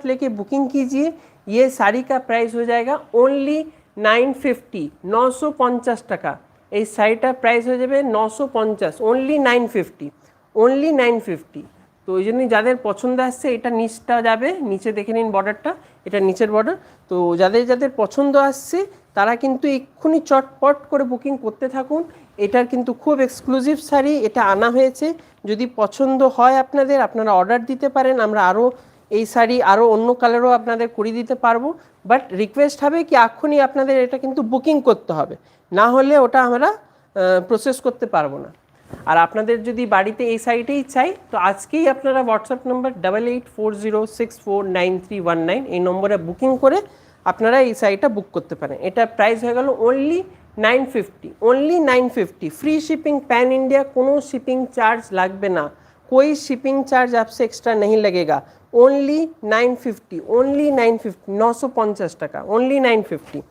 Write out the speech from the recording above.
लेके बुकिंग कीजिए। ये साड़ी का प्राइस हो जाएगा ओनली 950, 950 টাকা। এই শাড়িটার প্রাইস হয়ে যাবে 950, অনলি 950, অনলি 950। তো ওই জন্যই যাদের পছন্দ আসছে, এটা নিচটা যাবে, নিচে দেখে নিন বর্ডারটা, এটা নিচের বর্ডার। তো যাদের যাদের পছন্দ আসছে তারা কিন্তু এক্ষুনি চটপট করে বুকিং করতে থাকুন। এটার কিন্তু খুব এক্সক্লুসিভ শাড়ি, এটা আনা হয়েছে। যদি পছন্দ হয় আপনাদের, আপনারা অর্ডার দিতে পারেন, আমরা আরও এই শাড়ি আরও অন্য কালারও আপনাদের করে দিতে পারবো। বাট রিকোয়েস্ট হবে কি এক্ষুনি আপনাদের এটা কিন্তু বুকিং করতে হবে, না হলে ওটা আমরা প্রসেস করতে পারবো না। আর আপনাদের যদি বাড়িতে এই শাড়িটাই চাই, তো আজকেই আপনারা হোয়াটসঅ্যাপ নম্বর 8840649319 এই নম্বরে বুকিং করে আপনারা এই শাড়িটা বুক করতে পারেন। এটা প্রাইস হয়ে গেল only 950, only 950। Free shipping pan India, কোনো शिपिंग चार्ज লাগবে না, कोई शिपिंग चार्ज आपसे एक्स्ट्रा नहीं लगेगा। ओनली 950, ओनली 950, 950 টাকা, ओनली 950।